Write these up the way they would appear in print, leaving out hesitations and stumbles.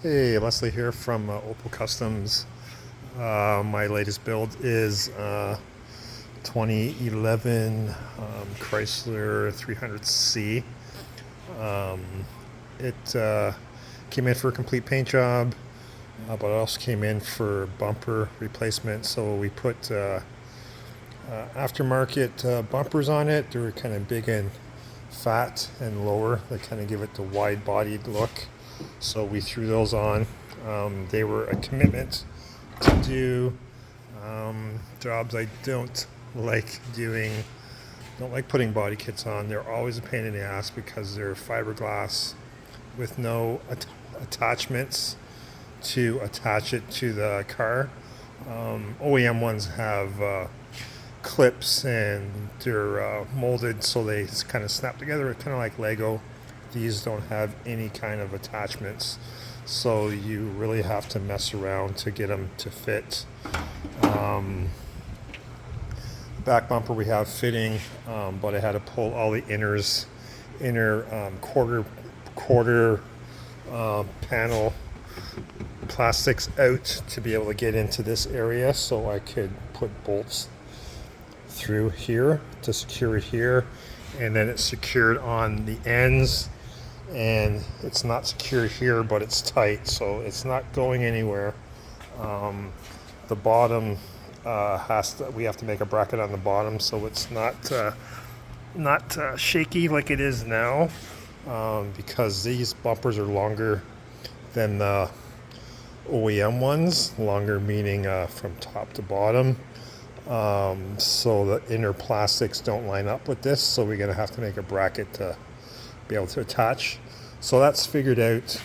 Hey, Leslie here from Opel Customs. My latest build is 2011 Chrysler 300C. Um, it came in for a complete paint job, but it also came in for bumper replacement. So we put aftermarket bumpers on it. They were kind of big and fat and lower. They kind of give it the wide-bodied look. So we threw those on. They were a commitment to do jobs I don't like doing. Don't like putting body kits on. They're always a pain in the ass because they're fiberglass with no attachments to attach it to the car. OEM ones have clips and they're molded so they kind of snap together, kind of like Lego. These don't have any kind of attachments, so you really have to mess around to get them to fit. Back bumper we have fitting, but I had to pull all the inner quarter panel plastics out to be able to get into this area, so I could put bolts through here to secure it here, and then it's secured on the ends, and it's not secured here, but it's tight, so it's not going anywhere. The bottom we have to make a bracket on the bottom so it's not shaky like it is now, because these bumpers are longer than the OEM ones, longer meaning from top to bottom. So the inner plastics don't line up with this, so we're gonna have to make a bracket to be able to attach. So that's figured out.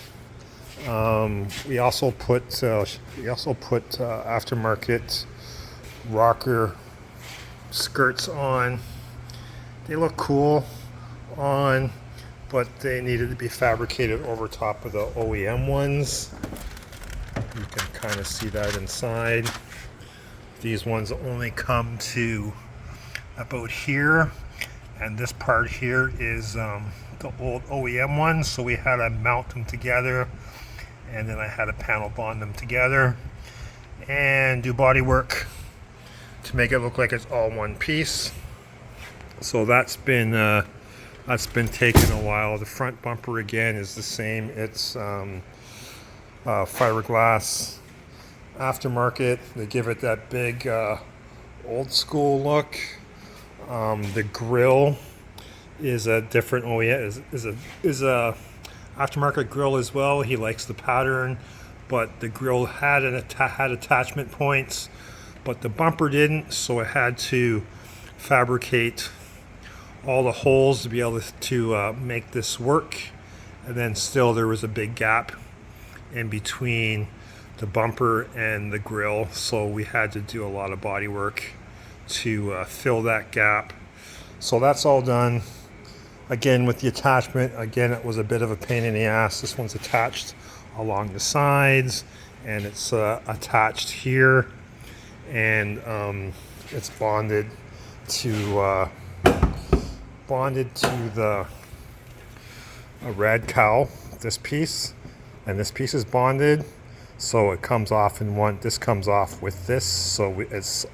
We also put aftermarket rocker skirts on. They look cool on, but they needed to be fabricated over top of the OEM ones. You can kind of see that inside. These ones only come to about here, and this part here is the old OEM ones, so we had to mount them together, and then I had to panel bond them together and do body work to make it look like it's all one piece. So that's been taking a while. The front bumper again is the same. It's fiberglass aftermarket. They give it that big old school look. The grill is a different OEM, is a aftermarket grill as well. He likes the pattern, but the grill had had attachment points, but the bumper didn't, so I had to fabricate all the holes to be able to make this work. And then still there was a big gap in between the bumper and the grill, so we had to do a lot of body work to fill that gap. So that's all done. Again, with the attachment, again, it was a bit of a pain in the ass. This one's attached along the sides, and it's attached here, and it's bonded to the rad cowl, this piece, and this piece is bonded, so it comes off in one. This comes off with this, so it's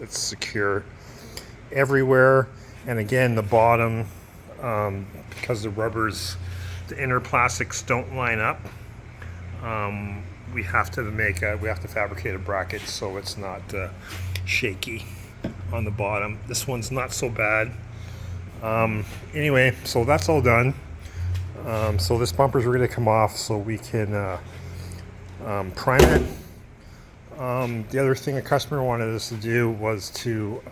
secure everywhere. And again, the bottom, because the rubbers, the inner plastics don't line up, we have to fabricate a bracket so it's not shaky on the bottom. This one's not so bad. Anyway, so that's all done. So this bumper's ready to come off, so we can prime it. The other thing a customer wanted us to do was to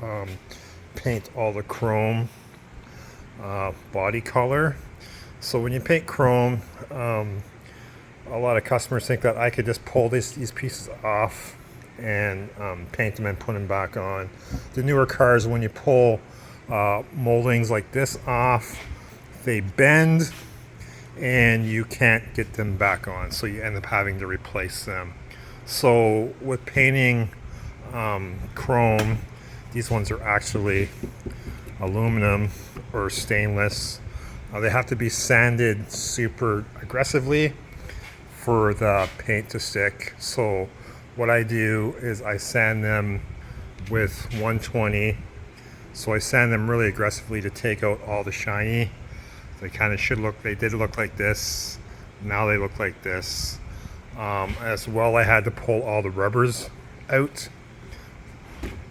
paint all the chrome body color. So when you paint chrome, a lot of customers think that I could just pull these pieces off and paint them and put them back on. The newer cars, when you pull moldings like this off, they bend and you can't get them back on, so you end up having to replace them. So with painting chrome, these ones are actually aluminum or stainless. They have to be sanded super aggressively for the paint to stick. So what I do is I sand them with 120. So I sand them really aggressively to take out all the shiny. They kind of should look, they did look like this. Now they look like this. As well, I had to pull all the rubbers out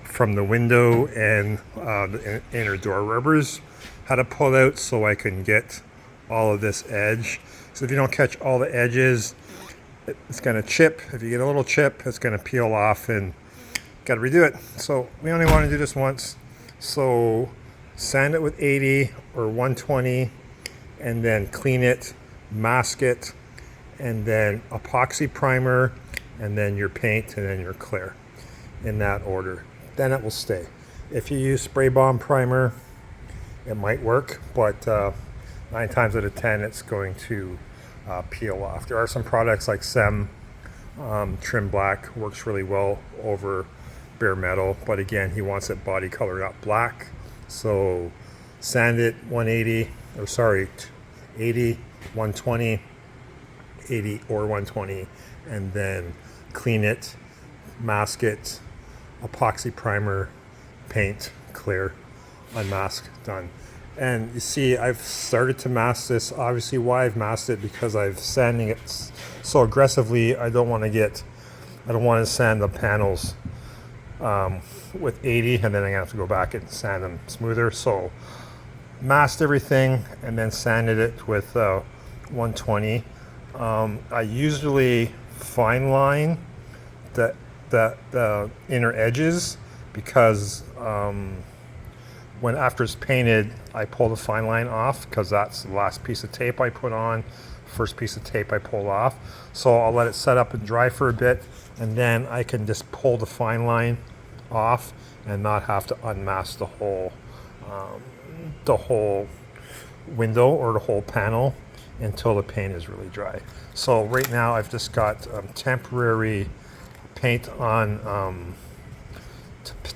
from the window, and the inner door rubbers had to pull out so I can get all of this edge. So if you don't catch all the edges, it's going to chip. If you get a little chip, it's going to peel off and got to redo it. So we only want to do this once. So sand it with 80 or 120 and then clean it, mask it, and then epoxy primer, and then your paint, and then your clear, in that order. Then it will stay. If you use spray bomb primer, it might work, but 9 times out of 10 it's going to peel off. There are some products like Sem Trim Black, works really well over bare metal, but again, he wants it body color, not black. So sand it 180, or sorry, 80, 120, 80 or 120, and then clean it, mask it, epoxy primer, paint, clear, unmask, done. And you see, I've started to mask this. Obviously, why I've masked it, because I've sanding it so aggressively. I don't want to sand the panels with 80, and then I'm gonna have to go back and sand them smoother. So masked everything and then sanded it with 120. I usually fine line the inner edges, because when after it's painted, I pull the fine line off, because that's the last piece of tape I put on, first piece of tape I pull off. So I'll let it set up and dry for a bit, and then I can just pull the fine line off and not have to unmask the whole window or the whole panel until the paint is really dry. So right now I've just got temporary paint on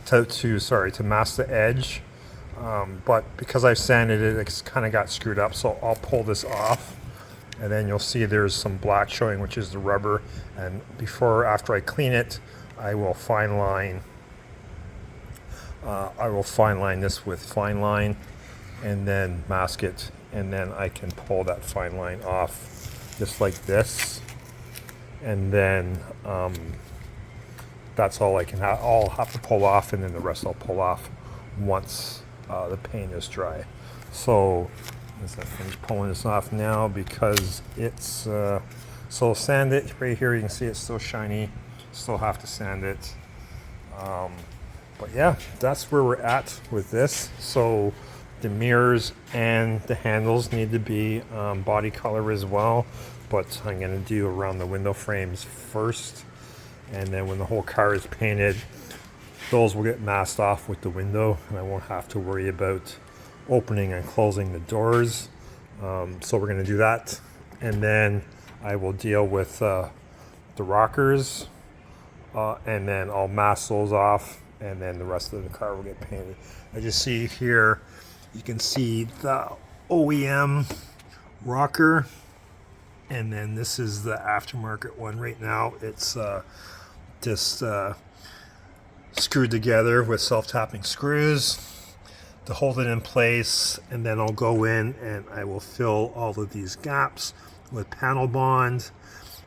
to mask the edge, but because I've sanded it, it's kind of got screwed up. So I'll pull this off, and then you'll see there's some black showing, which is the rubber. And after I clean it, I will fine line. This with fine line, and then mask it, and then I can pull that fine line off just like this, and then that's all I can have. I'll have to pull off, and then the rest I'll pull off once the paint is dry. So as I finish pulling this off now, because it's so sand it right here. You can see it's still shiny. Still have to sand it. But yeah, that's where we're at with this. So the mirrors and the handles need to be body color as well, but I'm going to do around the window frames first, and then when the whole car is painted, those will get masked off with the window, and I won't have to worry about opening and closing the doors. So we're going to do that, and then I will deal with the rockers, and then I'll mask those off, and then the rest of the car will get painted. I just see here, you can see the OEM rocker, and then this is the aftermarket one. Right now it's just screwed together with self-tapping screws to hold it in place, and then I'll go in and I will fill all of these gaps with panel bond,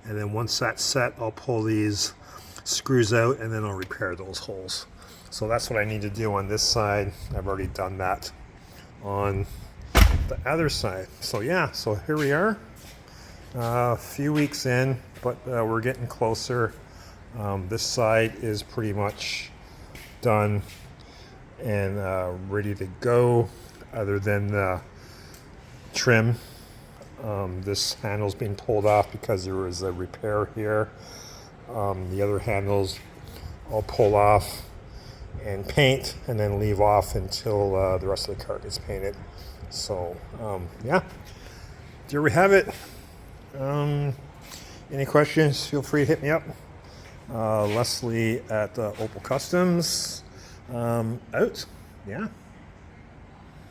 and then once that's set, I'll pull these screws out, and then I'll repair those holes. So that's what I need to do on this side. I've already done that on the other side. So yeah, so here we are, a few weeks in, but we're getting closer. This side is pretty much done and ready to go, other than the trim. This handle's being pulled off because there was a repair here. The other handles I'll pull off and paint, and then leave off until the rest of the car gets painted. So yeah, there we have it. Any questions, feel free to hit me up. Leslie at Opel Customs. Out. Yeah.